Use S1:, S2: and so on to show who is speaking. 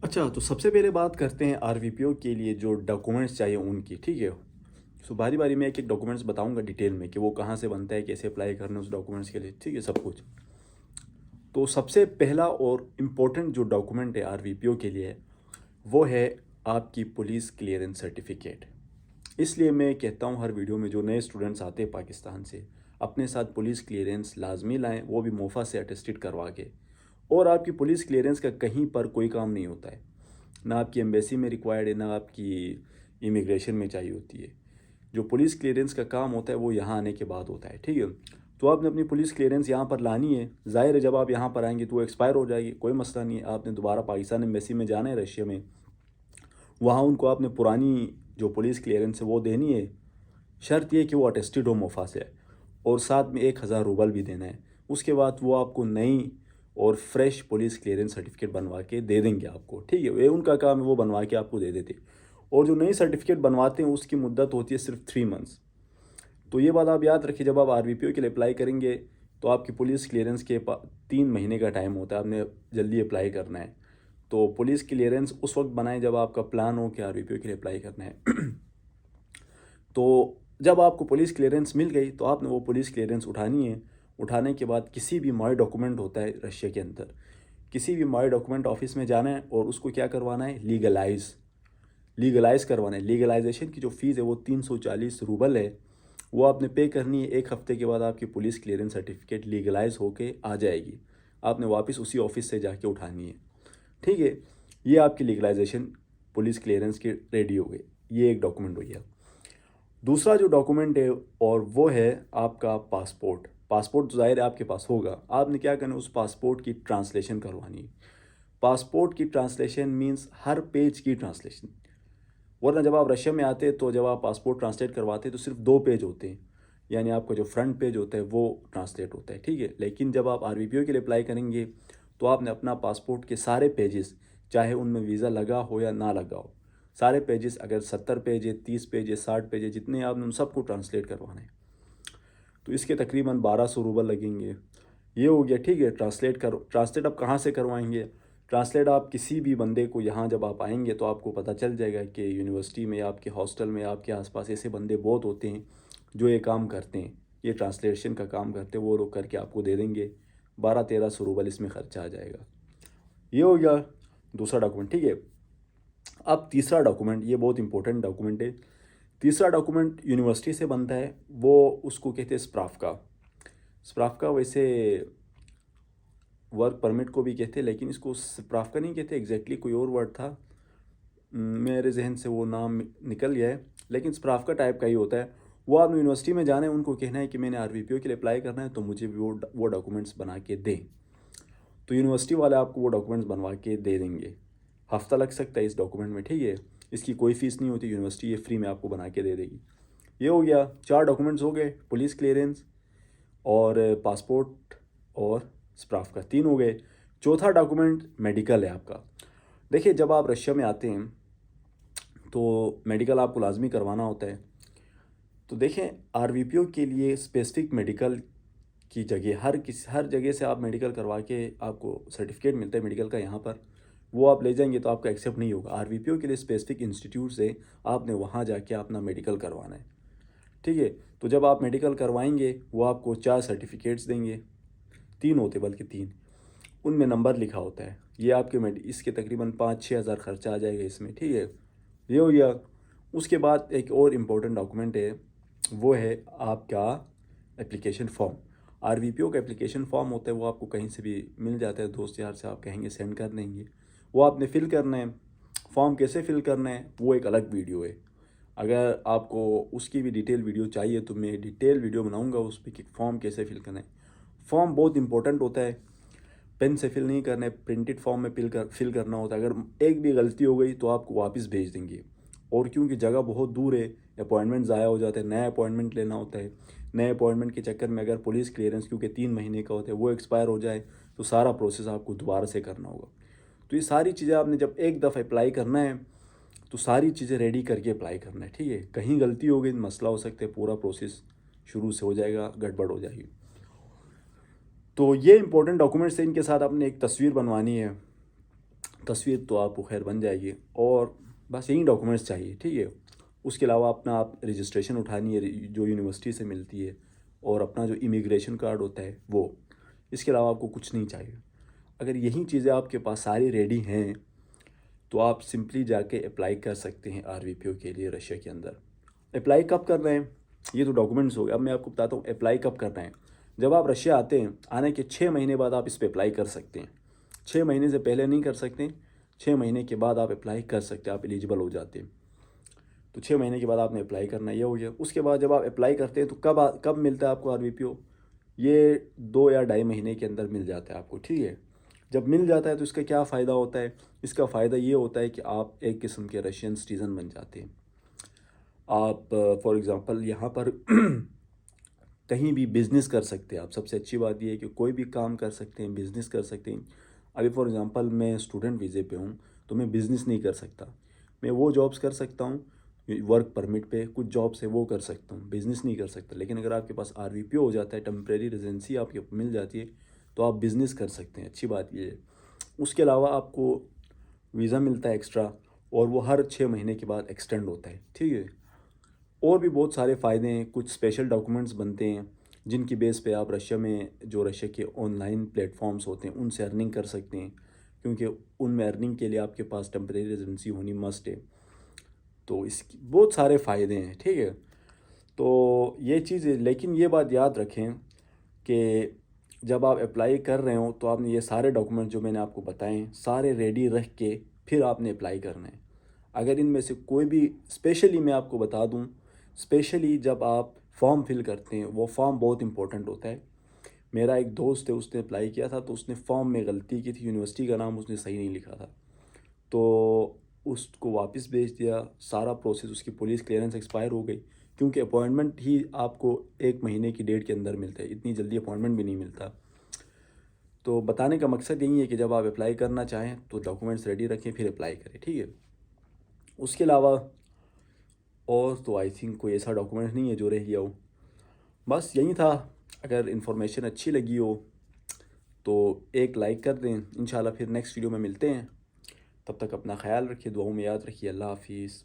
S1: अच्छा, तो सबसे पहले बात करते हैं आरवीपीओ के लिए जो डॉक्यूमेंट्स चाहिए उनकी, ठीक है? सो बारी-बारी मैं एक-एक डॉक्यूमेंट्स बताऊँगा डिटेल में कि वो कहाँ से बनता है, कैसे अप्लाई करना है उस डॉक्यूमेंट्स के लिए, ठीक है? सब कुछ। तो सबसे पहला और इम्पोर्टेंट जो डॉक्यूमेंट है आरवीपीओ के लिए, वो है आपकी पुलिस क्लीयरेंस सर्टिफिकेट। इसलिए मैं कहता हूँ हर वीडियो में जो नए स्टूडेंट्स आते हैं पाकिस्तान से, अपने साथ पुलिस क्लीयरेंस लाज़मी लाएँ, वो भी मोफ़ा से अटेस्टेड करवा के। और आपकी पुलिस क्लीयरेंस का कहीं पर कोई काम नहीं होता है। ना आपकी एम्बेसी में रिक्वायर्ड है, ना आपकी इमिग्रेशन में चाहिए होती है। जो पुलिस क्लीयरेंस का काम होता है वो यहाँ आने के बाद होता है, ठीक है? तो आपने अपनी पुलिस क्लीयरेंस यहाँ पर लानी है। ज़ाहिर है जब आप यहाँ पर आएँगे तो वो एक्सपायर हो जाएगी, कोई मसला नहीं है। आपने दोबारा पाकिस्तान एम्बेसी में जाना है रशिया में, वहाँ उनको आपने पुरानी जो पुलिस क्लीयरेंस है वो देनी है। शर्त ये है कि वो अटेस्टेड हो मोफ़ा से, और साथ में 1000 रूबल भी देना है। उसके बाद वो आपको नई और फ्रेश पुलिस क्लीयरेंस सर्टिफिकेट बनवा के दे देंगे आपको, ठीक है? ये उनका काम है, वो बनवा के आपको दे देते। और जो नई सर्टिफिकेट बनवाते हैं उसकी मुद्दत होती है सिर्फ 3 मंथ्स। तो ये बात आप याद रखिए, जब आप आरवीपीओ के लिए अप्लाई करेंगे तो आपकी पुलिस क्लीयरेंस के 3 महीने का टाइम होता है, आपने जल्दी अप्लाई करना है। तो पुलिस क्लीयरेंस उस वक्त बनाएं जब आपका प्लान हो कि आरवीपीओ के लिए अप्लाई करना है। तो जब आपको पुलिस क्लीयरेंस मिल गई तो आपने वो पुलिस क्लीयरेंस उठानी है। उठाने के बाद किसी भी माई डॉक्यूमेंट होता है रशिया के अंदर, किसी भी माई डॉक्यूमेंट ऑफिस में जाना है और उसको क्या करवाना है, लीगलाइज़ करवाना है। लीगलाइजेशन की जो फ़ीस है वो 340 रूबल है, वो आपने पे करनी है। 1 हफ़्ते के बाद आपकी पुलिस क्लीयरेंस सर्टिफिकेट लीगलाइज होके आ जाएगी। आपने वापस उसी ऑफिस से जाके उठानी है, ठीक है? ये आपकी लीगलाइजेशन पुलिस क्लीयरेंस की रेडी हो गई। ये एक डॉक्यूमेंट हो गया। दूसरा जो डॉक्यूमेंट है और वो है आपका पासपोर्ट। पासपोर्ट तो ज़ाहिर है आपके पास होगा। आपने क्या करना है, उस पासपोर्ट की ट्रांसलेशन करवानी है। पासपोर्ट की ट्रांसलेशन मीन्स हर पेज की ट्रांसलेशन। वरना जब आप रशिया में आते हैं तो जब आप पासपोर्ट ट्रांसलेट करवाते हैं तो सिर्फ 2 पेज होते हैं। यानी आपका जो फ्रंट पेज होता है वो ट्रांसलेट होता है, ठीक है? लेकिन जब आप आरवीपीओ के लिए अप्लाई करेंगे तो आपने अपना पासपोर्ट के सारे पेजेस, चाहे उनमें वीज़ा लगा हो या ना लगा हो, सारे पेजेस, अगर 70 पेज है, 30 पेज है, 60 पेज है, जितने आपने उन सबको ट्रांसलेट करवाना है। तो इसके तकरीबन 1200 रूबल लगेंगे। ये हो गया, ठीक है? ट्रांसलेट आप कहाँ से करवाएंगे? ट्रांसलेट आप किसी भी बंदे को, यहाँ जब आप आएंगे तो आपको पता चल जाएगा कि यूनिवर्सिटी में, आपके हॉस्टल में, आपके आसपास ऐसे बंदे बहुत होते हैं जो ये काम करते हैं, ये ट्रांसलेशन का काम करते हैं। वो लोग करके आपको दे देंगे। 1200-1300 रूबल इसमें खर्चा आ जाएगा। ये हो गया दूसरा डॉक्यूमेंट, ठीक है? अब तीसरा डॉक्यूमेंट, ये बहुत इंपॉर्टेंट डॉक्यूमेंट है। तीसरा डॉक्यूमेंट यूनिवर्सिटी से बनता है, वो उसको कहते हैं स्प्राफ्का। स्प्राफ्का वैसे वर्क परमिट को भी कहते हैं, लेकिन इसको स्प्राफ्का नहीं कहते एग्जैक्टली, कोई और वर्ड था। मेरे जहन से वो नाम निकल गया है, लेकिन स्प्राफ्का टाइप का ही होता है। वो आपने यूनिवर्सिटी में जाना है, उनको कहना है कि मैंने आरवीपीओ के लिए अप्लाई करना है तो मुझे भी वो डॉक्यूमेंट्स बना के दें। तो यूनिवर्सिटी वाले आपको वो डॉक्यूमेंट्स बनवा के दे देंगे। हफ्ता लग सकता है इस डॉक्यूमेंट में, ठीक है? इसकी कोई फ़ीस नहीं होती, यूनिवर्सिटी ये फ्री में आपको बना के दे देगी। ये हो गया, 4 डॉक्यूमेंट्स हो गए, पुलिस क्लियरेंस और पासपोर्ट और स्प्राफ का 3 हो गए। चौथा डॉक्यूमेंट मेडिकल है आपका। देखिए, जब आप रशिया में आते हैं तो मेडिकल आपको लाजमी करवाना होता है। तो देखें, आरवीपीओ के लिए स्पेसिफिक मेडिकल की जगह, हर जगह से आप मेडिकल करवा के आपको सर्टिफिकेट मिलता है मेडिकल का यहाँ पर, वो आप ले जाएंगे तो आपका एक्सेप्ट नहीं होगा। आरवीपीओ के लिए स्पेसिफिक इंस्टीट्यूट से आपने वहाँ जाके अपना मेडिकल करवाना है, ठीक है? तो जब आप मेडिकल करवाएंगे वो आपको 4 सर्टिफिकेट्स देंगे, 3 होते बल्कि 3, उनमें नंबर लिखा होता है। ये आपके इसके तकरीबन 5-6 हज़ार खर्चा आ जाएगा इसमें, ठीक है? ये हो गया। उसके बाद एक और इम्पोर्टेंट डॉक्यूमेंट है, वो है आपका एप्लीकेशन फ़ॉर्म। आरवीपीओ का एप्लीकेशन फ़ॉर्म होता है, वो आपको कहीं से भी मिल जाता है, दोस्त यार से आप कहेंगे सेंड कर देंगे। वो आपने फ़िल करना है। फॉर्म कैसे फ़िल करना है वो एक अलग वीडियो है। अगर आपको उसकी भी डिटेल वीडियो चाहिए तो मैं डिटेल वीडियो बनाऊंगा उस पर कि फॉर्म कैसे फ़िल करना है। फॉर्म बहुत इंपॉर्टेंट होता है, पेन से फिल नहीं करना है, प्रिंटेड फॉर्म में फिल करना होता है। अगर एक भी गलती हो गई तो आपको वापस भेज देंगे। और क्योंकि जगह बहुत दूर है, अपॉइंटमेंट ज़ाया हो जाता है, नया अपॉइंटमेंट लेना होता है। नए अपॉइंटमेंट के चक्कर में अगर पुलिस क्लियरेंस, क्योंकि 3 महीने का होता है, वो एक्सपायर हो जाए तो सारा प्रोसेस आपको दोबारा से करना होगा। तो ये सारी चीज़ें आपने जब एक दफ़ा अप्लाई करना है तो सारी चीज़ें रेडी करके अप्लाई करना है, ठीक है? कहीं गलती हो गई मसला हो सकता है, पूरा प्रोसेस शुरू से हो जाएगा, गड़बड़ हो जाएगी। तो ये इंपॉर्टेंट डॉक्यूमेंट्स हैं, इनके साथ आपने एक तस्वीर बनवानी है। तस्वीर तो आपको खैर बन जाएगी, और बस यही डॉक्यूमेंट्स चाहिए, ठीक है। उसके अलावा अपना आप रजिस्ट्रेशन उठानी है जो यूनिवर्सिटी से मिलती है, और अपना जो इमिग्रेशन कार्ड होता है वो। इसके अलावा आपको कुछ नहीं चाहिए। अगर यही चीज़ें आपके पास सारी रेडी हैं तो आप सिंपली जाके अप्लाई कर सकते हैं आरवीपीओ के लिए रशिया के अंदर। अप्लाई कब कर रहे हैं, ये तो डॉक्यूमेंट्स हो गए। अब मैं आपको बताता हूँ अप्लाई कब करना है। जब आप रशिया आते हैं, आने के 6 महीने बाद आप इस पर अप्लाई कर सकते हैं। 6 महीने से पहले नहीं कर सकते, 6 महीने के बाद आप अप्लाई कर सकते हैं, आप एलिजिबल हो जाते हैं। तो 6 महीने के बाद आपने अप्लाई करना, ये हो गया। उसके बाद जब आप अप्लाई करते हैं तो कब मिलता है आपको आरवीपीओ, ये 2 या ढाई महीने के अंदर मिल जाता है आपको, ठीक है। जब मिल जाता है तो इसका क्या फ़ायदा होता है, इसका फ़ायदा ये होता है कि आप एक किस्म के रशियन सिटीज़न बन जाते हैं। आप फॉर एग्ज़ाम्पल यहाँ पर कहीं भी बिज़नेस कर सकते हैं आप। सबसे अच्छी बात यह है कि कोई भी काम कर सकते हैं, बिज़नेस कर सकते हैं। अभी फॉर एग्ज़ाम्पल मैं स्टूडेंट वीज़े पे हूँ, तो मैं बिज़नेस नहीं कर सकता। मैं वो जॉब्स कर सकता हूँ, वर्क परमिट पे कुछ जॉब्स है वो कर सकता हूँ, बिज़नेस नहीं कर सकता। लेकिन अगर आपके पास आरवीपीओ हो जाता है, टेम्परेरी रेजिडेंसी आपके मिल जाती है, तो आप बिज़नेस कर सकते हैं। अच्छी बात ये है। उसके अलावा आपको वीज़ा मिलता है एक्स्ट्रा, और वो हर 6 महीने के बाद एक्सटेंड होता है, ठीक है। और भी बहुत सारे फ़ायदे हैं। कुछ स्पेशल डॉक्यूमेंट्स बनते हैं जिनकी बेस पे आप रशिया में जो रशिया के ऑनलाइन प्लेटफॉर्म्स होते हैं उनसे अर्निंग कर सकते हैं, क्योंकि उनमें अर्निंग के लिए आपके पास टेम्परेरी रेजिडेंसी होनी मस्ट है। तो इसकी बहुत सारे फ़ायदे हैं, ठीक है। तो ये चीज़ है, लेकिन ये बात याद रखें कि जब आप अप्लाई कर रहे हो तो आपने ये सारे डॉक्यूमेंट जो मैंने आपको बताए सारे रेडी रख के फिर आपने अप्लाई करना है। अगर इनमें से कोई भी, स्पेशली मैं आपको बता दूं, स्पेशली जब आप फॉर्म फिल करते हैं, वो फॉर्म बहुत इंपॉर्टेंट होता है। मेरा एक दोस्त है, उसने अप्लाई किया था तो उसने फॉर्म में गलती की थी, यूनिवर्सिटी का नाम उसने सही नहीं लिखा था, तो उसको वापस भेज दिया। सारा प्रोसेस, उसकी पुलिस क्लियरेंस एक्सपायर हो गई, क्योंकि अपॉइंटमेंट ही आपको 1 महीने की डेट के अंदर मिलता है, इतनी जल्दी अपॉइंटमेंट भी नहीं मिलता। तो बताने का मकसद यही है कि जब आप अप्लाई करना चाहें तो डॉक्यूमेंट्स रेडी रखें, फिर अप्लाई करें, ठीक है। उसके अलावा और तो आई थिंक कोई ऐसा डॉक्यूमेंट नहीं है जो रह गया हो। बस यही था। अगर इन्फॉर्मेशन अच्छी लगी हो तो एक लाइक कर दें। इंशाल्लाह फिर नेक्स्ट वीडियो में मिलते हैं। तब तक अपना ख्याल रखिए, दुआओं में याद रखिए। अल्लाह हाफिज़।